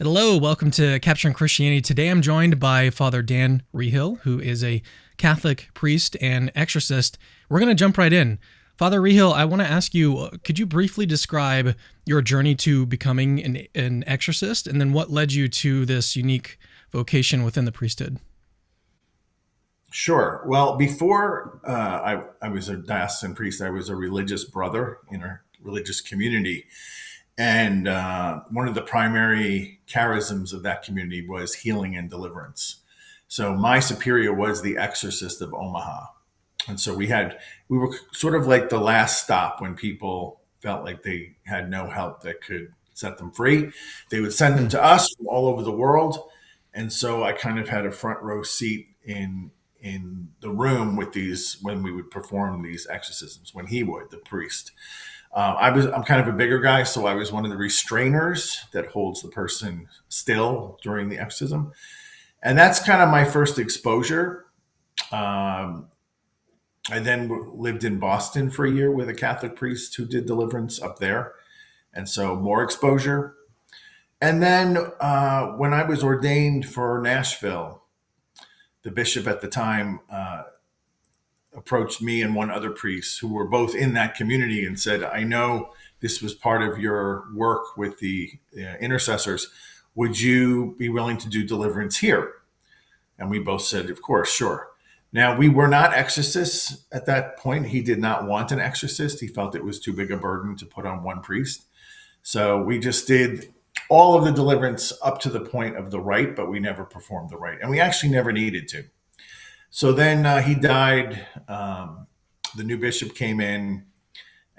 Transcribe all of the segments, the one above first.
Hello, welcome to Capturing Christianity. Today I'm joined by Father Dan Reehil, who is a Catholic priest and exorcist. We're going to jump right in. Father Reehil, I want to ask you, could you briefly describe your journey to becoming an exorcist, and then what led you to this unique vocation within the priesthood? Sure. Well, before I was a diocesan priest, I was a religious brother in a religious community. And one of the primary charisms of that community was healing and deliverance. So my superior was the exorcist of Omaha. And so we were sort of like the last stop when people felt like they had no help that could set them free. They would send them Hmm. to us from all over the world. And so I kind of had a front row seat in the room with these when we would perform these exorcisms, when he would, the priest. I'm kind of a bigger guy, so I was one of the restrainers that holds the person still during the exorcism, and that's kind of my first exposure. Um, I then lived in Boston for a year with a Catholic priest who did deliverance up there, and so more exposure. And then when I was ordained for Nashville, the bishop at the time approached me and one other priest who were both in that community and said, I know this was part of your work with the intercessors. Would you be willing to do deliverance here? And we both said, of course, sure. Now, we were not exorcists at that point. He did not want an exorcist. He felt it was too big a burden to put on one priest. So we just did all of the deliverance up to the point of the rite, but we never performed the rite. And we actually never needed to. So then he died. The new bishop came in,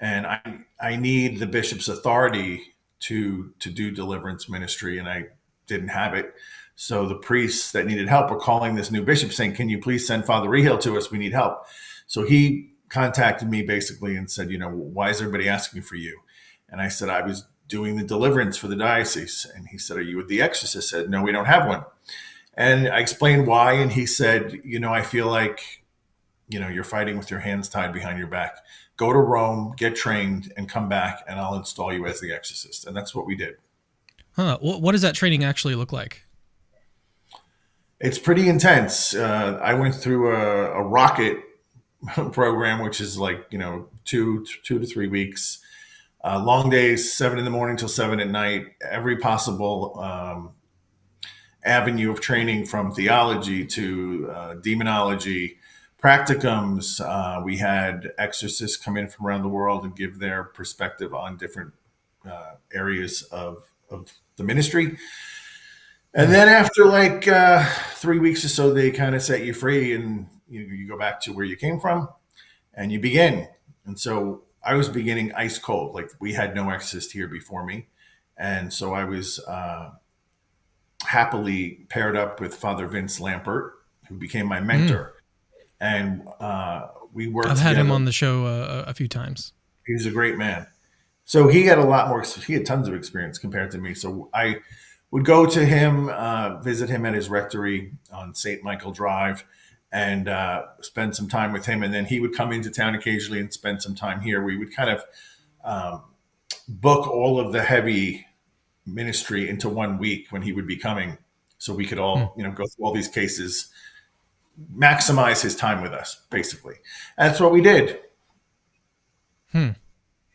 and I need the bishop's authority to do deliverance ministry, and I didn't have it. So the priests that needed help were calling this new bishop saying, "Can you please send Father Reehil to us? We need help." So he contacted me basically and said, why is everybody asking for you? And I said, I was doing the deliverance for the diocese. And he said, are you with the exorcist? I said, no, we don't have one. And I explained why, and he said, I feel like, you're fighting with your hands tied behind your back. Go to Rome, get trained, and come back, and I'll install you as the exorcist. And that's what we did. Huh. What does that training actually look like? It's pretty intense. I went through a rocket program, which is like, 2 to 3 weeks. Long days, 7 in the morning till 7 at night. Every possible avenue of training, from theology to demonology, practicums. We had exorcists come in from around the world and give their perspective on different areas of the ministry. And Hmm. then after like 3 weeks or so, they kind of set you free, and you go back to where you came from and you begin. And so I was beginning ice cold. Like, we had no exorcist here before me. And so I was happily paired up with Father Vince Lampert, who became my Hmm. mentor. And we worked I've had him together. on the show a few times. He was a great man. So he had a lot more, he had tons of experience compared to me. So I would go to him, visit him at his rectory on St. Michael Drive, and spend some time with him. And then he would come into town occasionally and spend some time here. We would kind of um, book all of the heavy ministry into 1 week when he would be coming, so we could Hmm. all, go through all these cases, maximize his time with us, basically. That's what we did. Hmm.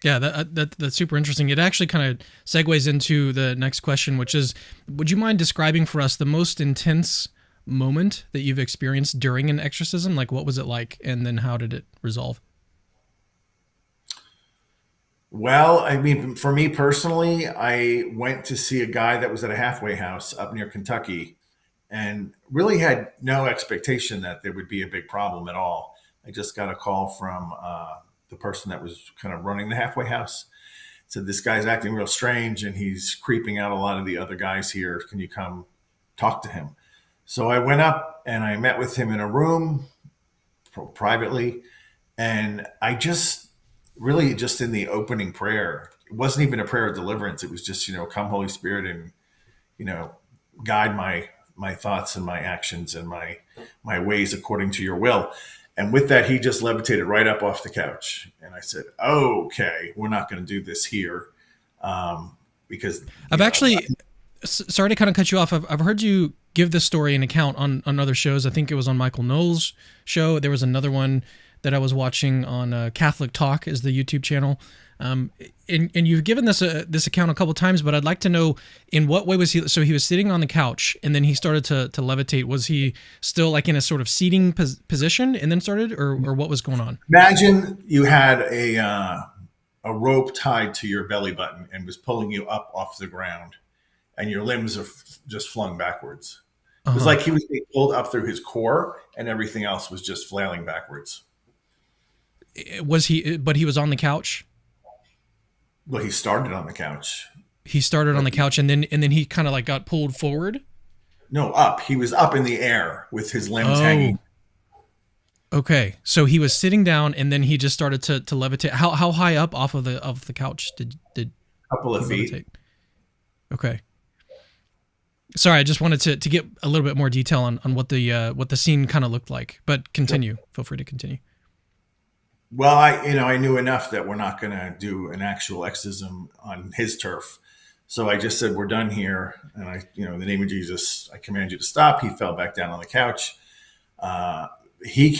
Yeah, that's super interesting. It actually kind of segues into the next question, which is, would you mind describing for us the most intense moment that you've experienced during an exorcism? Like, what was it like, and then how did it resolve? Well, I mean, for me personally, I went to see a guy that was at a halfway house up near Kentucky, and really had no expectation that there would be a big problem at all. I just got a call from the person that was kind of running the halfway house. Said, this guy's acting real strange and he's creeping out a lot of the other guys here. Can you come talk to him? So I went up and I met with him in a room privately. And I just really, just in the opening prayer, it wasn't even a prayer of deliverance. It was just, come Holy Spirit, and, you know, guide my thoughts and my actions and my ways according to your will. And with that, he just levitated right up off the couch. And I said, okay, we're not going to do this here. Because, I've actually Sorry to kind of cut you off. I've heard you give this story an account on other shows. I think it was on Michael Knowles' show. There was another one that I was watching on Catholic Talk, is the YouTube channel. Um, and you've given this account a couple times, but I'd like to know, in what way was he? So he was sitting on the couch, and then he started to levitate. Was he still like in a sort of seating position, and then started, or what was going on? Imagine you had a rope tied to your belly button and was pulling you up off the ground, and your limbs are just flung backwards. Uh It was huh. like he was being pulled up through his core, and everything else was just flailing backwards. Was he? But he was on the couch. Well, he started on the couch, He started on but the couch, and then he kind of like got pulled forward. no, up. He was up in the air with his limbs hanging Oh, okay. So he was sitting down, and then he just started to levitate. How high up off of the couch did a couple he of feet. levitate? Okay. Sorry, I just wanted to get a little bit more detail on what the scene kind of looked like. But continue. Feel free to continue. Well, I knew enough that we're not going to do an actual exorcism on his turf. So I just said, we're done here. And in the name of Jesus, I command you to stop. He fell back down on the couch. Uh, he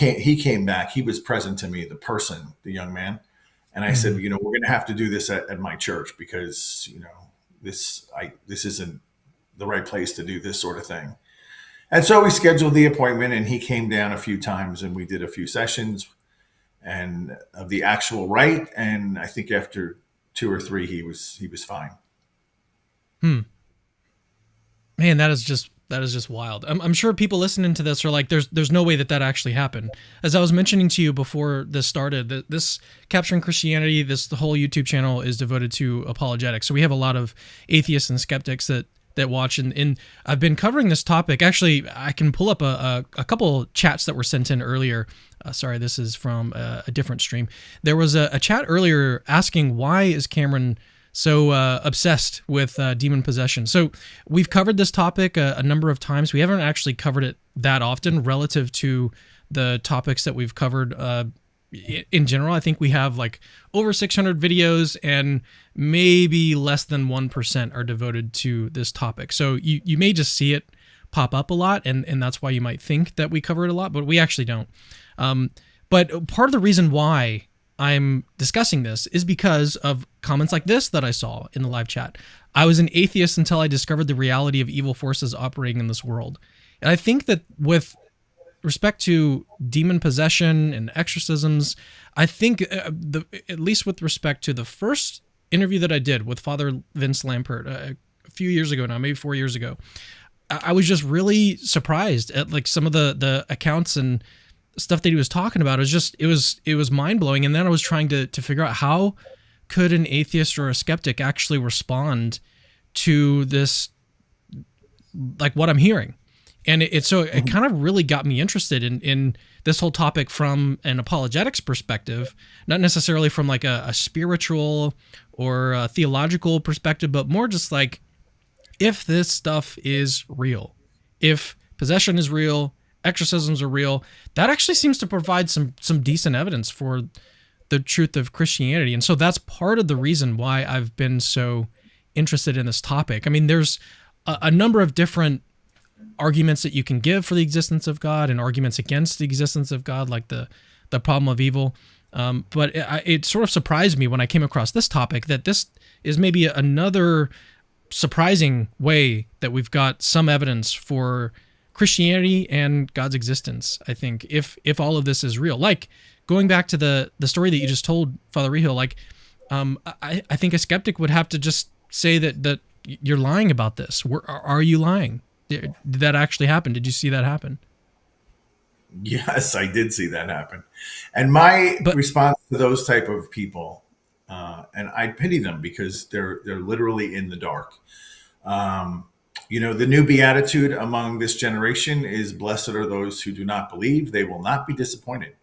came back. He was present to me, the person, the young man. And I said, Hmm. we're going to have to do this at my church because, this isn't the right place to do this sort of thing. And so we scheduled the appointment and he came down a few times and we did a few sessions and of the actual rite. And I think after two or three, he was fine. Hmm. Man, that is just wild. I'm sure people listening to this are like, there's no way that actually happened. As I was mentioning to you before this started, that this Capturing Christianity, the whole YouTube channel is devoted to apologetics. So we have a lot of atheists and skeptics that watch, and I've been covering this topic. Actually, I can pull up a couple chats that were sent in earlier. Sorry, this is from a different stream. There was a chat earlier asking, why is Cameron so obsessed with demon possession? So we've covered this topic a number of times. We haven't actually covered it that often relative to the topics that we've covered in general. I think we have like over 600 videos, and maybe less than 1% are devoted to this topic. So you may just see it pop up a lot, and that's why you might think that we cover it a lot, but we actually don't. Um, but part of the reason why I'm discussing this is because of comments like this that I saw in the live chat. I was an atheist until I discovered the reality of evil forces operating in this world. And I think that with respect to demon possession and exorcisms, I think at least with respect to the first interview that I did with Father Vince Lampert a few years ago now, maybe 4 years ago, I was just really surprised at like some of the accounts and stuff that he was talking about. It was mind blowing. And then I was trying to figure out, how could an atheist or a skeptic actually respond to this, like what I'm hearing. And it kind of really got me interested in this whole topic from an apologetics perspective, not necessarily from like a spiritual or a theological perspective, but more just like, if this stuff is real, if possession is real, exorcisms are real, that actually seems to provide some decent evidence for the truth of Christianity. And so that's part of the reason why I've been so interested in this topic. I mean, there's a number of different arguments that you can give for the existence of God and arguments against the existence of God, like the problem of evil. But it sort of surprised me when I came across this topic, that this is maybe another surprising way that we've got some evidence for Christianity and God's existence. I think if all of this is real, like going back to the story that you just told, Father Reehil, like I think a skeptic would have to just say that you're lying about this. Are you lying? Did that actually happen? Did you see that happen? Yes, I did see that happen. And my But response to those type of people, and I pity them because they're literally in the dark. Um, the new beatitude among this generation is, "Blessed are those who do not believe; they will not be disappointed."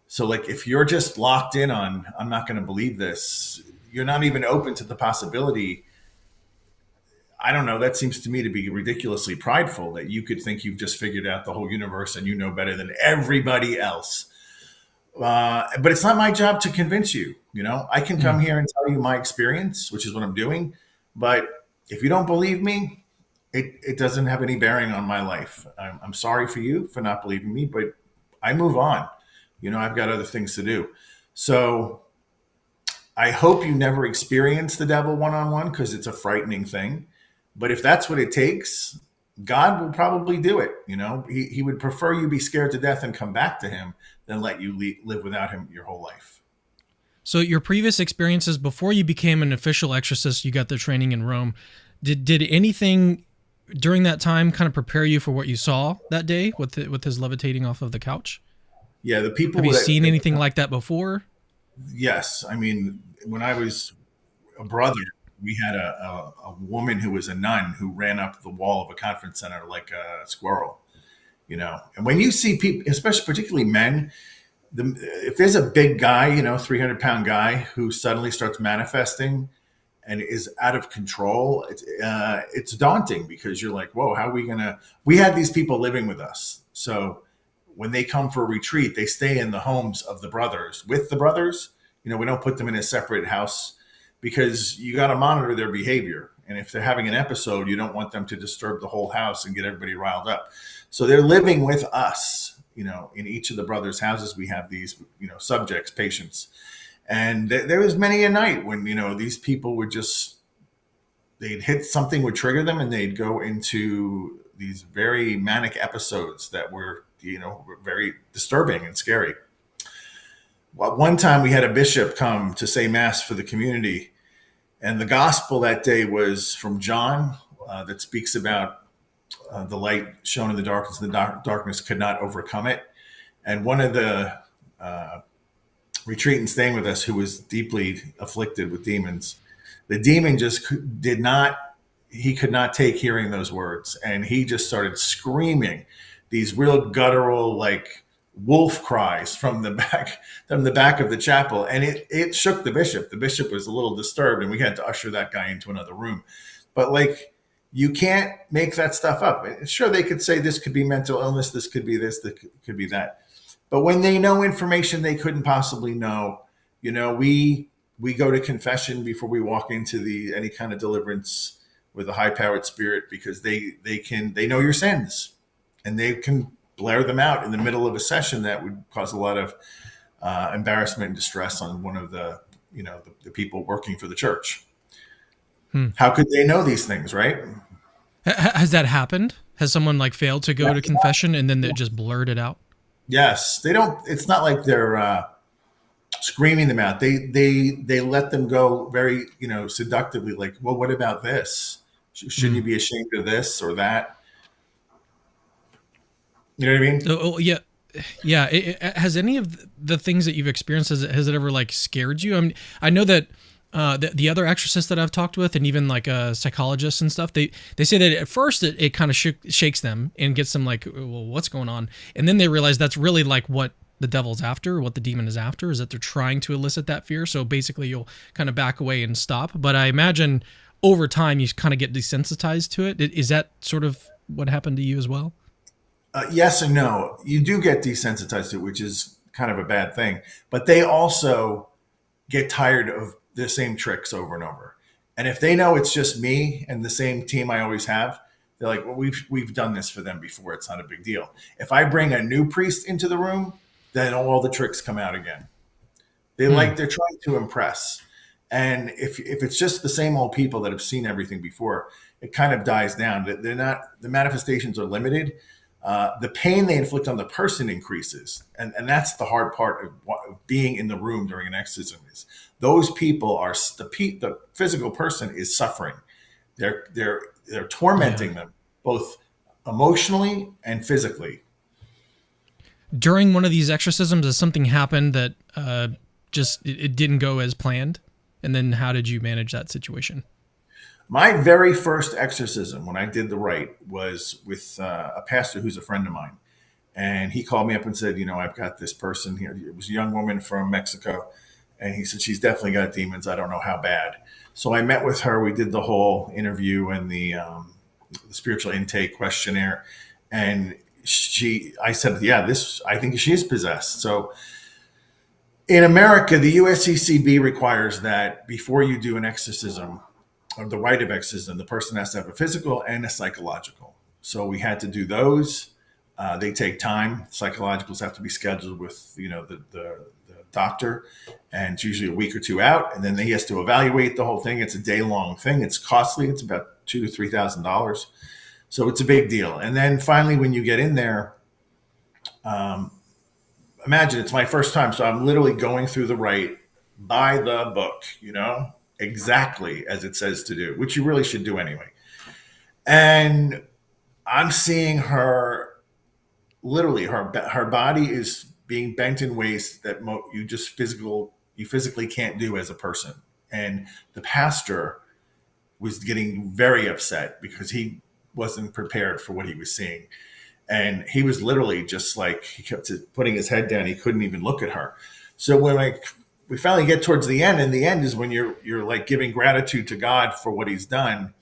So, like, if you're just locked in on, "I'm not going to believe this," you're not even open to the possibility. I don't know. That seems to me to be ridiculously prideful, that you could think you've just figured out the whole universe and you know better than everybody else. But it's not my job to convince you. I can mm, come here and tell you my experience, which is what I'm doing. But If you don't believe me, it doesn't have any bearing on my life. I'm sorry for you for not believing me, but I move on. I've got other things to do. So I hope you never experience the devil one on one because it's a frightening thing. But if that's what it takes, God will probably do it. He would prefer you be scared to death and come back to him than let you live without him your whole life. So your previous experiences before you became an official exorcist, you got the training in Rome. Did anything during that time kind of prepare you for what you saw that day with his levitating off of the couch? Yeah, the people Have you that, seen anything like that before? yes, I mean, when I was a brother, we had a woman who was a nun who ran up the wall of a conference center like a squirrel. And when you see people, especially particularly men, if there's a big guy, 300-pound guy who suddenly starts manifesting and is out of control, it's daunting because you're like, whoa, how are we gonna? We had these people living with us, so when they come for a retreat, they stay in the homes of the brothers with the brothers. We don't put them in a separate house because you got to monitor their behavior. And if they're having an episode, you don't want them to disturb the whole house and get everybody riled up. So they're living with us. In each of the brothers' houses, we have these, subjects, patients. And there was many a night when, these people would they'd hit something would trigger them and they'd go into these very manic episodes that were, very disturbing and scary. Well, one time we had a bishop come to say mass for the community, and the gospel that day was from John, that speaks about the light shone in the darkness, and the darkness could not overcome it. And one of the retreatants staying with us, who was deeply afflicted with demons, the demon just did not, he could not take hearing those words. And he just started screaming these real guttural, like wolf cries from the back of the chapel. And it shook the bishop. The bishop was a little disturbed and we had to usher that guy into another room. But like, you can't make that stuff up. Sure, they could say this could be mental illness, this could be this, that could be that. But when they know information they couldn't possibly know, we go to confession before we walk into any kind of deliverance with a high powered spirit, because they know your sins and they can blare them out in the middle of a session that would cause a lot of embarrassment and distress on one of the people working for the church. How could they know these things, right? Has that happened? Has someone like failed to go to confession and then they just blurred it out? Yes, they don't. It's not like they're screaming them out. They let them go very seductively. Like, well, what about this? Shouldn't you be ashamed of this or that? You know what I mean? Oh yeah, yeah. Has any of the things that you've experienced has it ever like scared you? I mean, I know that the other exorcists that I've talked with, and even like psychologists and stuff, they say that at first it kind of shakes them and gets them like, well, what's going on? And then they realize that's really like what the devil's after, what the demon is after, is that they're trying to elicit that fear. So basically, you'll kind of back away and stop. But I imagine over time you kind of get desensitized to it. Is that sort of what happened to you as well? Yes and no. You do get desensitized to it, which is kind of a bad thing. But they also get tired of the same tricks over and over. And if they know it's just me and the same team I always have, they're like, well, we've done this for them before. It's not a big deal. If I bring a new priest into the room, then all the tricks come out again. They're trying to impress. And if it's just the same old people that have seen everything before, it kind of dies down. They're not, the manifestations are limited. The pain they inflict on the person increases. And that's the hard part of being in the room during an exorcism is those people are, the physical person is suffering. They're tormenting them both emotionally and physically. During one of these exorcisms, has something happened that just it didn't go as planned? And then how did you manage that situation? My very first exorcism, when I did the rite, was with a pastor who's a friend of mine. And he called me up and said, I've got this person here. It was a young woman from Mexico. And he said, she's definitely got demons. I don't know how bad. So I met with her. We did the whole interview and the spiritual intake questionnaire. And I said, yeah, I think she is possessed. So in America, the USCCB requires that before you do an exorcism, or the rite of exorcism, the person has to have a physical and a psychological. So we had to do those. They take time. Psychologicals have to be scheduled with the doctor, and it's usually a week or two out. And then he has to evaluate the whole thing. It's a day long thing. It's costly. It's about $2,000 to $3,000. So it's a big deal. And then finally, when you get in there, imagine it's my first time. So I'm literally going through the rite by the book, exactly as it says to do, which you really should do anyway. And I'm seeing her, literally her body is being bent in ways that you physically can't do as a person. And the pastor was getting very upset because he wasn't prepared for what he was seeing. And he was literally just like, he kept putting his head down. He couldn't even look at her. So when we finally get towards the end, and the end is when you're like giving gratitude to God for what he's done.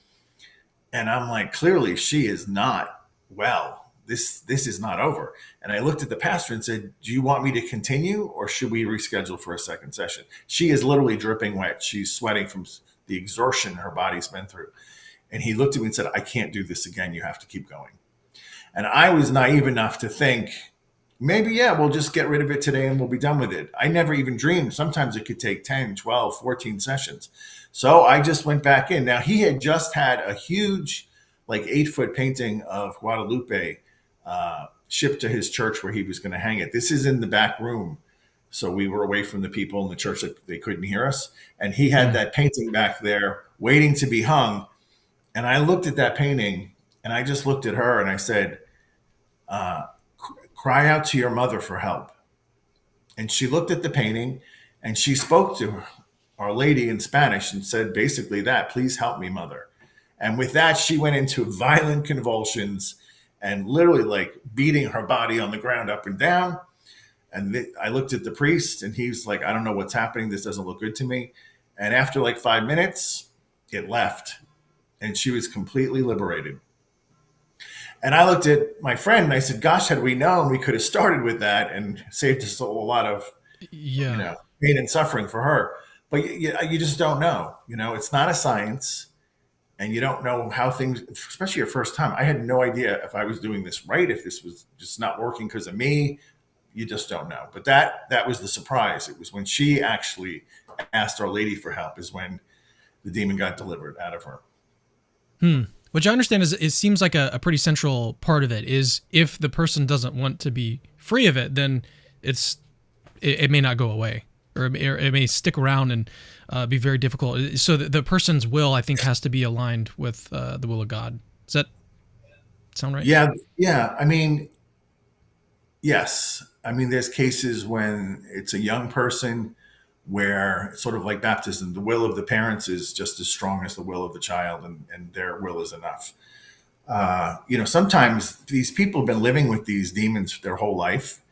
And I'm like, clearly she is not well. This is not over. And I looked at the pastor and said, do you want me to continue, or should we reschedule for a second session? She is literally dripping wet. She's sweating from the exertion her body's been through. And he looked at me and said, I can't do this again. You have to keep going. And I was naive enough to think, maybe, yeah, we'll just get rid of it today and we'll be done with it. I never even dreamed. Sometimes it could take 10, 12, 14 sessions. So I just went back in. Now, he had just had a huge, like 8-foot painting of Guadalupe shipped to his church where he was going to hang it. This is in the back room. So we were away from the people in the church that they couldn't hear us. And he had that painting back there waiting to be hung. And I looked at that painting and I just looked at her and I said, cry out to your mother for help. And she looked at the painting and she spoke to Our Lady in Spanish and said basically that, please help me, mother. And with that, she went into violent convulsions and literally like beating her body on the ground up and down. And I looked at the priest and he's like, I don't know what's happening. This doesn't look good to me. And after like 5 minutes, it left and she was completely liberated. And I looked at my friend and I said, gosh, had we known, we could have started with that and saved us a lot of pain and suffering for her. But you just don't know. It's not a science. And you don't know how things, especially your first time. I had no idea if I was doing this right, if this was just not working because of me. You just don't know. But that was the surprise. It was when she actually asked Our Lady for help is when the demon got delivered out of her. Which I understand is it seems like a pretty central part of it is if the person doesn't want to be free of it, then it may not go away, or it may stick around and be very difficult. So the person's will, I think, has to be aligned with the will of God. Does that sound right? Yeah. I mean, yes. I mean, there's cases when it's a young person where it's sort of like baptism, the will of the parents is just as strong as the will of the child, and their will is enough. Sometimes these people have been living with these demons their whole life.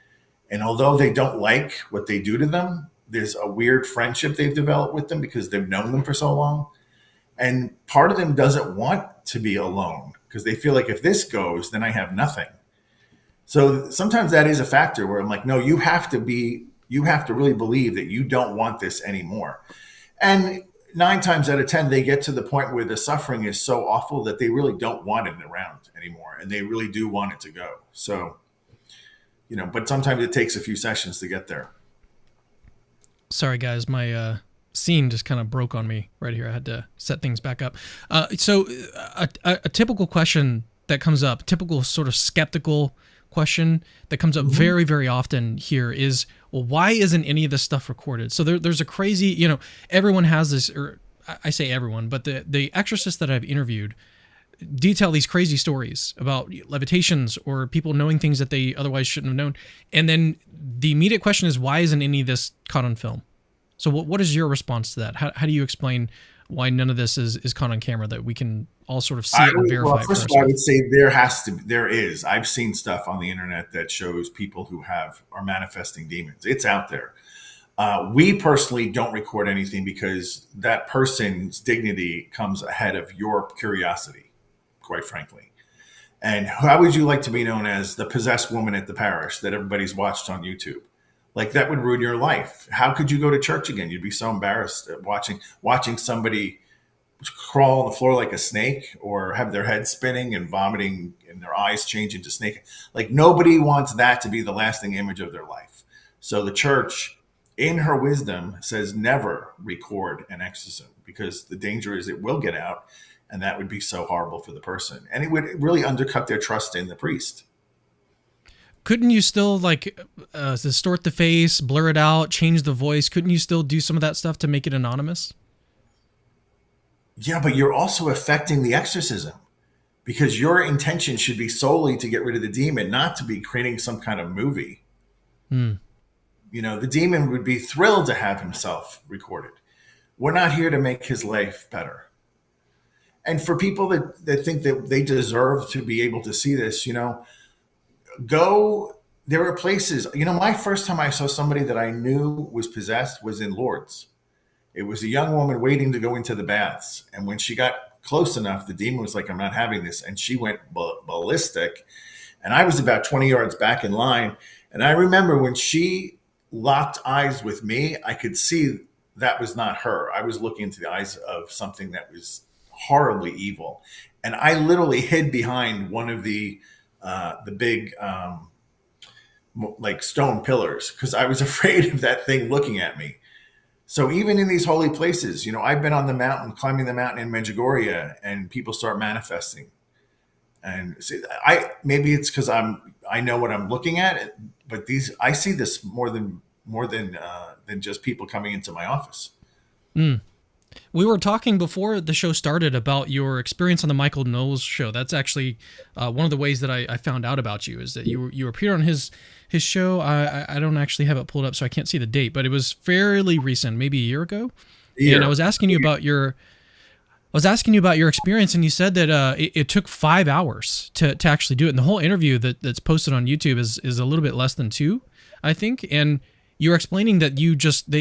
And although they don't like what they do to them, there's a weird friendship they've developed with them because they've known them for so long. And part of them doesn't want to be alone because they feel like if this goes, then I have nothing. So sometimes that is a factor where I'm like, no, you have to really believe that you don't want this anymore. And 9 times out of 10, they get to the point where the suffering is so awful that they really don't want it around anymore. And they really do want it to go. So, but sometimes it takes a few sessions to get there. Sorry, guys, my scene just kind of broke on me right here. I had to set things back up. So a typical question that comes up, typical sort of skeptical question that comes up very, very often here is, well, why isn't any of this stuff recorded? So there's a crazy, everyone has this, or I say everyone, but the exorcists that I've interviewed detail these crazy stories about levitations or people knowing things that they otherwise shouldn't have known. And then the immediate question is, why isn't any of this caught on film? So what is your response to that? How do you explain why none of this is caught on camera that we can all sort of see it and verify? Well, first of all, I would say there is. I've seen stuff on the internet that shows people who are manifesting demons. It's out there. We personally don't record anything because that person's dignity comes ahead of your curiosity, quite frankly. And how would you like to be known as the possessed woman at the parish that everybody's watched on YouTube? Like, that would ruin your life. How could you go to church again? You'd be so embarrassed at watching somebody, crawl on the floor like a snake or have their head spinning and vomiting and their eyes change into snake. Like nobody wants that to be the lasting image of their life. So the church, in her wisdom, says never record an exorcism because the danger is it will get out and that would be so horrible for the person. And it would really undercut their trust in the priest. Couldn't you still like distort the face, blur it out, change the voice? Couldn't you still do some of that stuff to make it anonymous? Yeah, but you're also affecting the exorcism because your intention should be solely to get rid of the demon, not to be creating some kind of movie. Hmm. The demon would be thrilled to have himself recorded. We're not here to make his life better. And for people that think that they deserve to be able to see this, go. There are places, my first time I saw somebody that I knew was possessed was in Lourdes. It was a young woman waiting to go into the baths. And when she got close enough, the demon was like, I'm not having this. And she went ballistic. And I was about 20 yards back in line. And I remember when she locked eyes with me, I could see that was not her. I was looking into the eyes of something that was horribly evil. And I literally hid behind one of the big like stone pillars because I was afraid of that thing looking at me. So even in these holy places, I've been on the mountain, climbing the mountain in Medjugorje, and people start manifesting. And see, maybe it's because I know what I'm looking at, but I see this more than just people coming into my office. Mm. We were talking before the show started about your experience on the Michael Knowles show. That's actually one of the ways that I found out about you is that you appeared on his show. I don't actually have it pulled up, so I can't see the date, but it was fairly recent, maybe a year ago. Yeah. And I was asking you about your experience, and you said that it took 5 hours to actually do it. And the whole interview that's posted on YouTube is a little bit less than 2, I think. And you're explaining that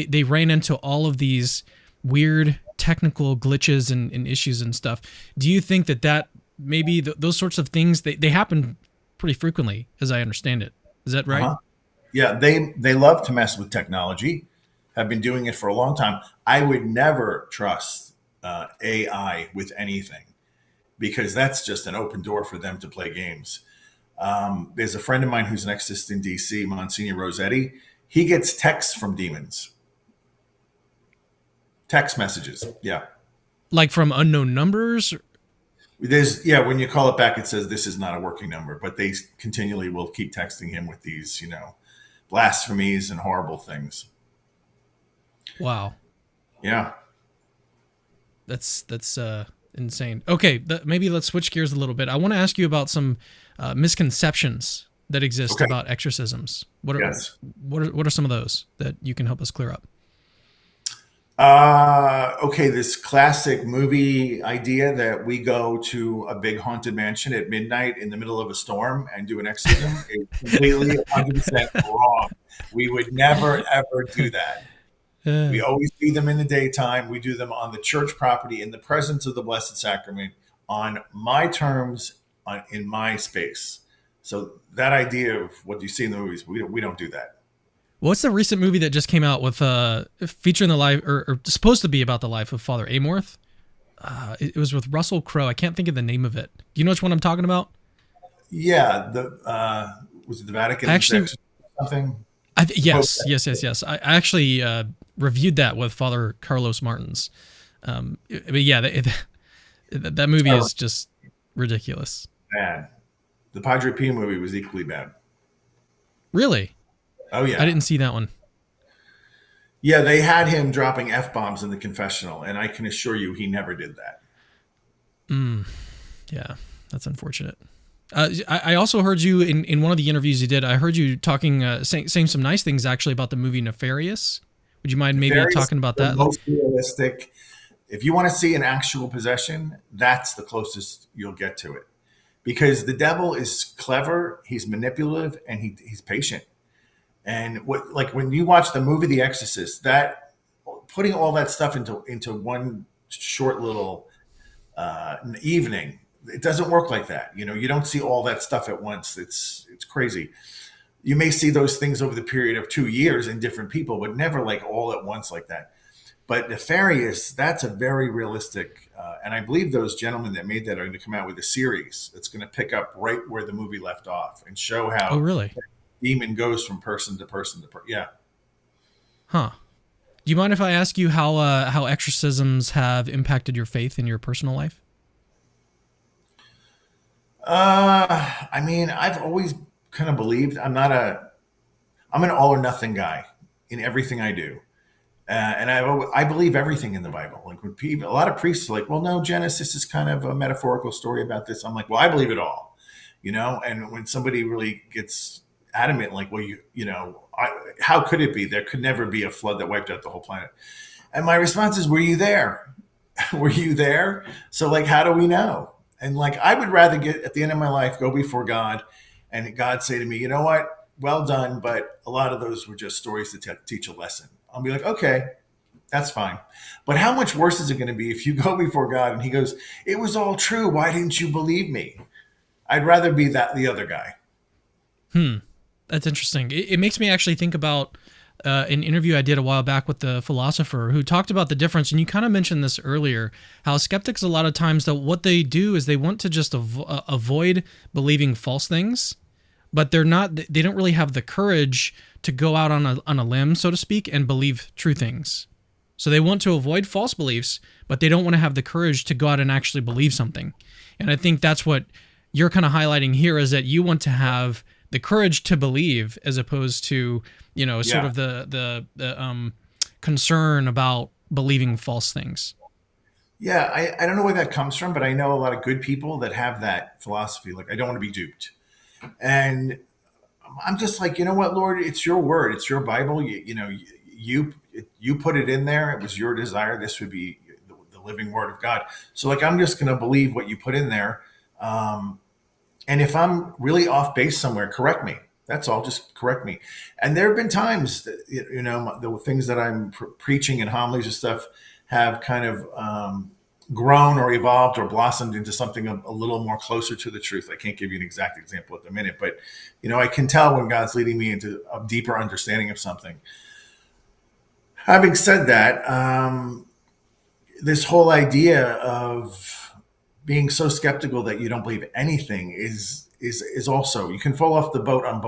they ran into all of these weird technical glitches and issues and stuff. Do you think that maybe those sorts of things, they happen pretty frequently, as I understand it? Is that right? Uh-huh. Yeah, they love to mess with technology, have been doing it for a long time. I would never trust AI with anything because that's just an open door for them to play games. There's a friend of mine who's an exorcist in DC, Monsignor Rossetti. He gets texts from demons. Text messages. Yeah. Like from unknown numbers? When you call it back, it says this is not a working number, but they continually will keep texting him with these, blasphemies and horrible things. Wow. Yeah. That's insane. Okay, maybe let's switch gears a little bit. I want to ask you about some misconceptions that exist about exorcisms. What are some of those that you can help us clear up? This classic movie idea that we go to a big haunted mansion at midnight in the middle of a storm and do an exorcism is completely 100% wrong. We would never, ever do that. We always do them in the daytime. We do them on the church property in the presence of the Blessed Sacrament on my terms in my space. So that idea of what you see in the movies, we don't do that. What's the recent movie that just came out with featuring the life or supposed to be about the life of Father Amorth? It was with Russell Crowe. I can't think of the name of it. Do you know which one I'm talking about? Yeah, was it the Vatican? Actually, something. Yes. I actually reviewed that with Father Carlos Martins. But yeah, that movie is just ridiculous. Bad. The Padre Pio movie was equally bad. Really? Oh yeah. I didn't see that one. Yeah, they had him dropping F-bombs in the confessional, and I can assure you he never did that. Yeah, that's unfortunate. I also heard you in one of the interviews you did. I heard you talking, saying some nice things actually about the movie Nefarious. Would you mind maybe talking about that? Most realistic. If you want to see an actual possession, that's the closest you'll get to it, because the devil is clever, he's manipulative, and he's patient. And when you watch the movie The Exorcist, that putting all that stuff into one short little evening, it doesn't work like that. You don't see all that stuff at once. It's crazy. You may see those things over the period of 2 years in different people, but never like all at once like that. But nefarious, that's a very realistic, and I believe those gentlemen that made that are going to come out with a series that's going to pick up right where the movie left off and show Oh, how really? demon goes from person to person yeah. Huh. Do you mind if I ask you how exorcisms have impacted your faith in your personal life? I mean, I've always kind of believed I'm an all or nothing guy in everything I do. And I believe everything in the Bible. Like when people, a lot of priests are like, well, no, Genesis is kind of a metaphorical story about this. I'm like, well, I believe it all, you know. And when somebody really gets adamant, like, well, how could it be? There could never be a flood that wiped out the whole planet. And my response is, were you there? Were you there? So, like, how do we know? And like, I would rather get at the end of my life, go before God, and God say to me, you know what? Well done, but a lot of those were just stories to teach a lesson. I'll be like, okay, that's fine. But how much worse is it going to be if you go before God and He goes, it was all true. Why didn't you believe me? I'd rather be the other guy. Hmm. That's interesting. It makes me actually think about an interview I did a while back with the philosopher who talked about the difference. And you kind of mentioned this earlier, how skeptics a lot of times that what they do is they want to just avoid believing false things, but they don't really have the courage to go out on a limb, so to speak, and believe true things. So they want to avoid false beliefs, but they don't want to have the courage to go out and actually believe something. And I think that's what you're kind of highlighting here, is that you want to have the courage to believe as opposed to, sort Yeah. of the concern about believing false things. Yeah. I don't know where that comes from, but I know a lot of good people that have that philosophy. Like, I don't want to be duped. And I'm just like, you know what, Lord, it's your word. It's your Bible. You, you put it in there. It was your desire. This would be the living word of God. So like, I'm just going to believe what you put in there. Um, And if I'm really off base somewhere, correct me. That's all. Just correct me. And there have been times that, the things that I'm preaching and homilies and stuff have kind of grown or evolved or blossomed into something a little more closer to the truth. I can't give you an exact example at the minute, but I can tell when God's leading me into a deeper understanding of something. Having said that, this whole idea of being so skeptical that you don't believe anything is also, you can fall out of the boat on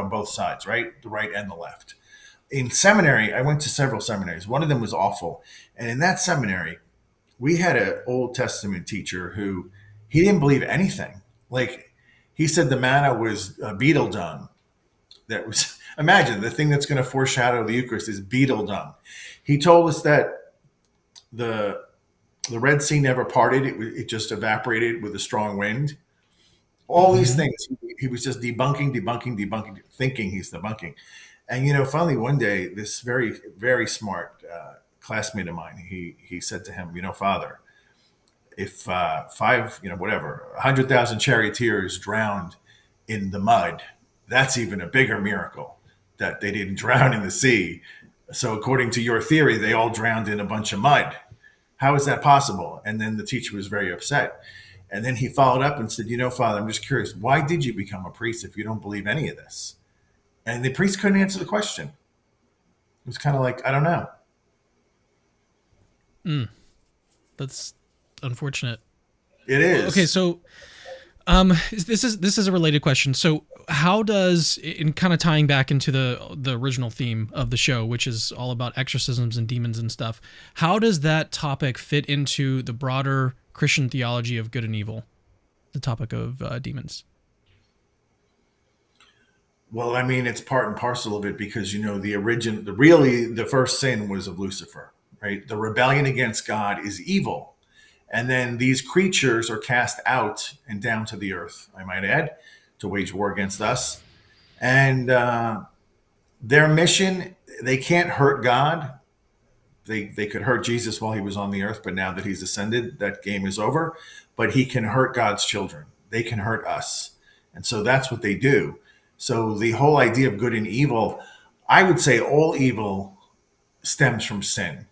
both sides, right? The right and the left. In seminary, I went to several seminaries. One of them was awful, and in that seminary, we had an Old Testament teacher who he didn't believe anything. Like, he said the manna was beetle dung. That was imagine the thing that's going to foreshadow the Eucharist is beetle dung. He told us that the the Red Sea never parted. It just evaporated with a strong wind. All these Hmm. things he was just debunking, thinking he's debunking. And finally one day, this very very smart classmate of mine, he said to him, Father, if five, whatever, 100,000 charioteers drowned in the mud, that's even a bigger miracle that they didn't drown in the sea. So according to your theory, they all drowned in a bunch of mud. How is that possible? And then the teacher was very upset. And then he followed up and said, Father, I'm just curious, why did you become a priest if you don't believe any of this? And the priest couldn't answer the question. It was kind of like, I don't know. Mm, that's unfortunate. It Well, okay, is. so this is a related question. So how does, in kind of tying back into the original theme of the show, which is all about exorcisms and demons and stuff, how does that topic fit into the broader Christian theology of good and evil, the topic of demons? Well, I mean, it's part and parcel of it because, really the first sin was of Lucifer, right? The rebellion against God is evil. And then these creatures are cast out and down to the earth, I might add, to wage war against us. And their mission, they can't hurt God. They could hurt Jesus while he was on the earth, but now that he's ascended, that game is over. But he can hurt God's children. They can hurt us. And so that's what they do. So the whole idea of good and evil, I would say all evil stems from sin.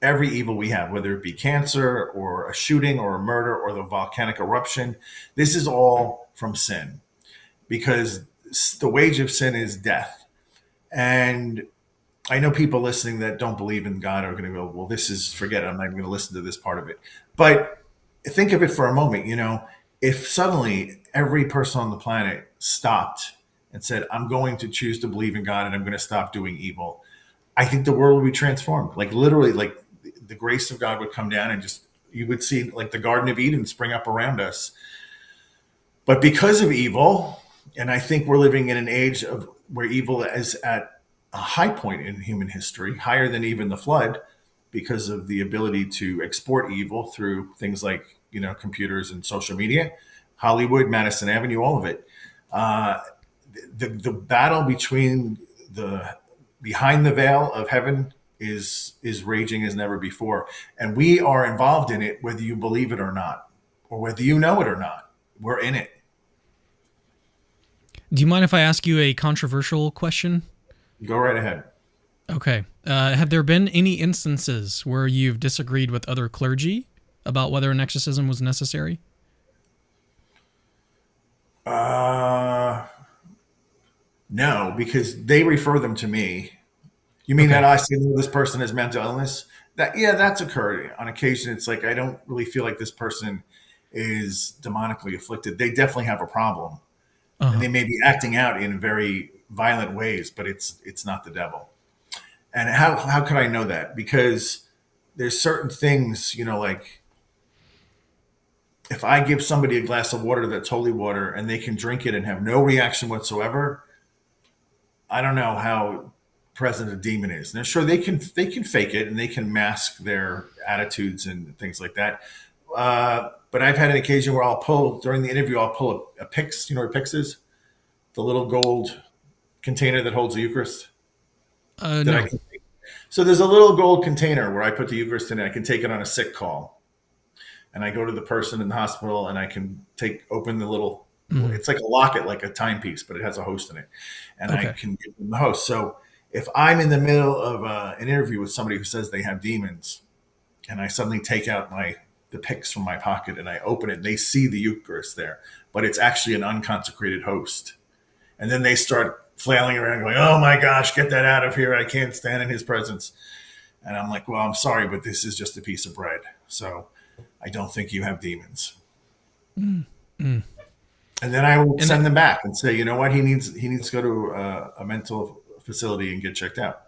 Every evil we have, whether it be cancer or a shooting or a murder or the volcanic eruption, this is all from sin because the wage of sin is death. And I know people listening that don't believe in God are going to go, well, this is, forget it. I'm not even going to listen to this part of it. But think of it for a moment. If suddenly every person on the planet stopped and said, I'm going to choose to believe in God and I'm going to stop doing evil, I think the world would be transformed. Like literally, like the grace of God would come down and just, you would see like the Garden of Eden spring up around us. But because of evil, and I think we're living in an age of where evil is at a high point in human history, higher than even the flood, because of the ability to export evil through things like computers and social media, Hollywood, Madison Avenue, all of it. Uh, the battle between the behind the veil of heaven is raging as never before, and we are involved in it, whether you believe it or not, or whether you know it or not. We're in it. Do you mind if I ask you a controversial question? Go right ahead. Okay. Have there been any instances where you've disagreed with other clergy about whether an exorcism was necessary? Uh, no, because they refer them to me. You mean that Okay. I say, "No, this person has mental illness"? That, yeah, that's occurred on occasion. It's like I don't really feel like this person is demonically afflicted. They definitely have a problem, Uh and huh. they may be acting out in very violent ways, but it's not the devil. And how could I know that? Because there's certain things, like if I give somebody a glass of water that's holy water and they can drink it and have no reaction whatsoever, I don't know how present a demon is. Now, sure, they can fake it and they can mask their attitudes and things like that. But I've had an occasion where I'll pull during the interview. I'll pull a pyx. You know what a pyx is? The little gold container that holds the Eucharist. That I No. can. So there's a little gold container where I put the Eucharist in. And I can take it on a sick call, and I go to the person in the hospital, and I can open the little. Mm, It's like a locket, like a timepiece, but it has a host in it, and I okay. can give them the host. So if I'm in the middle of an interview with somebody who says they have demons, and I suddenly take out the pyx from my pocket and I open it, and they see the Eucharist there, but it's actually an unconsecrated host, and then they start flailing around, going, "Oh my gosh, get that out of here! I can't stand in His presence." And I'm like, "Well, I'm sorry, but this is just a piece of bread. So I don't think you have demons." Mm, mm. And then I will And send them back and say, you know what, he needs to go to a mental facility and get checked out.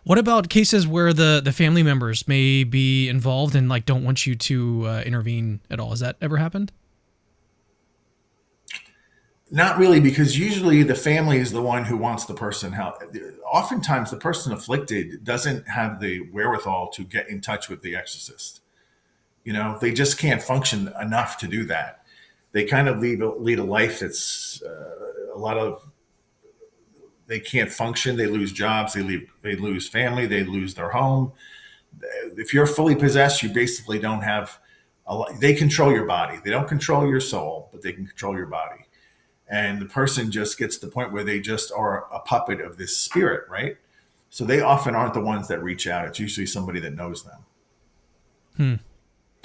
what about cases where the family members may be involved and like don't want you to intervene at all? Has that ever happened? Not really, because usually the family is the one who wants the person help. Oftentimes, the person afflicted doesn't have the wherewithal to get in touch with the exorcist. They just can't function enough to do that. They kind of lead a life that's a lot of they can't function. They lose jobs. They lose family. They lose their home. If you're fully possessed, you basically don't have a lot. They control your body. They don't control your soul, but they can control your body. And the person just gets to the point where they just are a puppet of this spirit, right? So they often aren't the ones that reach out. It's usually somebody that knows them. Hmm.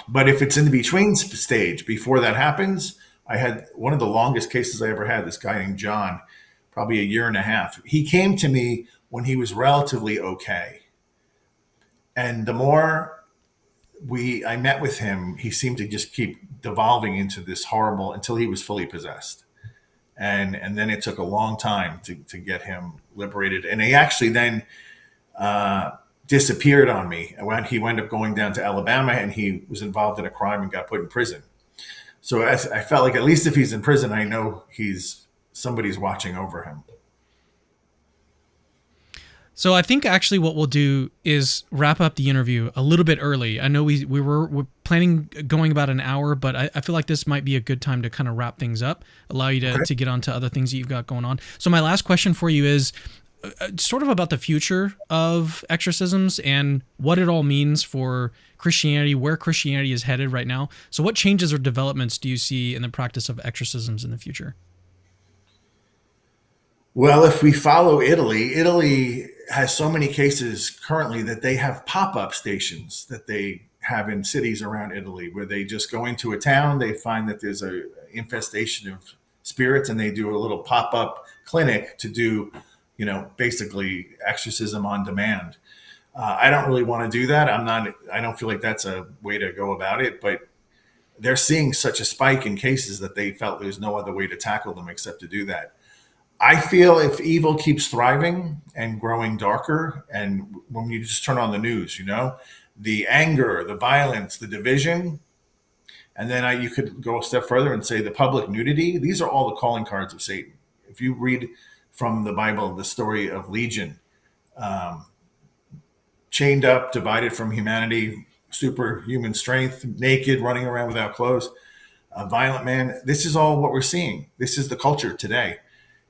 But if it's in the between stage before that happens, I had one of the longest cases I ever had. This guy named John, probably a year and a half. He came to me when he was relatively okay, and the more I met with him, he seemed to just keep devolving into this horrible until he was fully possessed. And then it took a long time to get him liberated. And he actually then uh, disappeared on me. When he wound up going down to Alabama, and he was involved in a crime and got put in prison. So I felt like at least if he's in prison, I know somebody's watching over him. So I think actually what we'll do is wrap up the interview a little bit early. I know we're planning going about an hour, but I feel like this might be a good time to kind of wrap things up, allow you Okay. to get on to other things that you've got going on. So my last question for you is sort of about the future of exorcisms and what it all means for Christianity, where Christianity is headed right now. So what changes or developments do you see in the practice of exorcisms in the future? Well, if we follow Italy, Italy has so many cases currently that they have pop-up stations that they have in cities around Italy where they just go into a town, they find that there's a infestation of spirits, and they do a little pop-up clinic to do basically exorcism on demand. I don't really want to do that. I don't feel like that's a way to go about it, but they're seeing such a spike in cases that they felt there's no other way to tackle them except to do that. I feel if evil keeps thriving and growing darker, and when you just turn on the news, the anger, the violence, the division, and then you could go a step further and say the public nudity, these are all the calling cards of Satan. If you read from the Bible the story of Legion, chained up, divided from humanity, superhuman strength, naked, running around without clothes, a violent man, this is all what we're seeing. This is the culture today.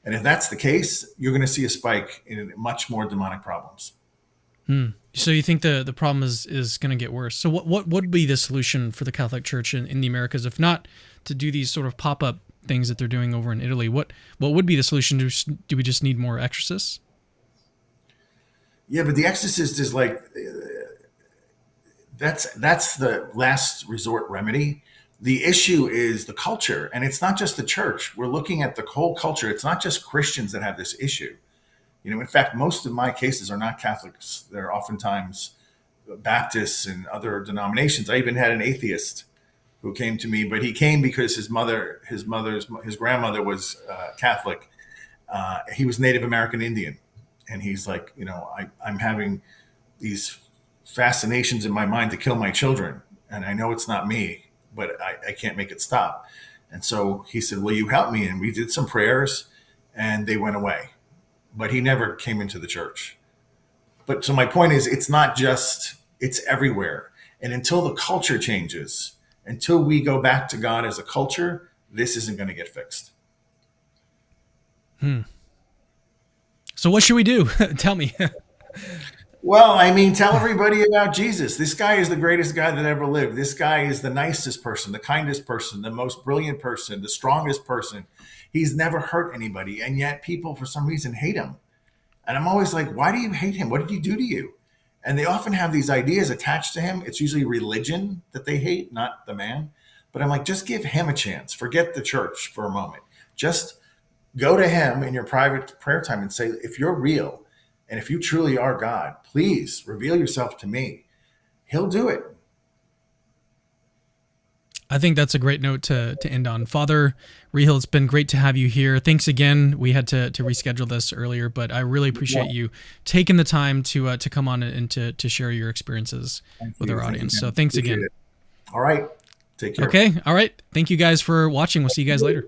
And if that's the case, you're going to see a spike in much more demonic problems. So you think the problem is going to get worse. So what would be the solution for the Catholic Church in the Americas, if not to do these sort of pop-up things that they're doing over in Italy? What would be the solution? Do we just need more exorcists? Yeah, but the exorcist is like, that's the last resort remedy. The issue is the culture, and it's not just the church. We're looking at the whole culture. It's not just Christians that have this issue. In fact, most of my cases are not Catholics. They're oftentimes Baptists and other denominations. I even had an atheist who came to me, but he came because his grandmother was Catholic. He was Native American Indian, and he's like, I'm having these fascinations in my mind to kill my children, and I know it's not me, but I can't make it stop. And so he said, will you help me? And we did some prayers, and they went away. But he never came into the church. But so my point is, it's not just, it's everywhere. And until the culture changes, until we go back to God as a culture, this isn't going to get fixed. So what should we do? Tell me. Well, tell everybody about Jesus. This guy is the greatest guy that ever lived. This guy is the nicest person, the kindest person, the most brilliant person, the strongest person. He's never hurt anybody. And yet people, for some reason, hate him. And I'm always like, why do you hate him? What did he do to you? And they often have these ideas attached to him. It's usually religion that they hate, not the man. But I'm like, just give him a chance. Forget the church for a moment. Just go to him in your private prayer time and say, if you're real, and if you truly are God, please reveal yourself to me. He'll do it. I think that's a great note to end on. Father Reehil, it's been great to have you here. Thanks again. We had to reschedule this earlier, but I really appreciate you taking the time to come on and to share your experiences with our audience. So thanks again. All right. Take care. Okay. All right. Thank you guys for watching. We'll see you guys later.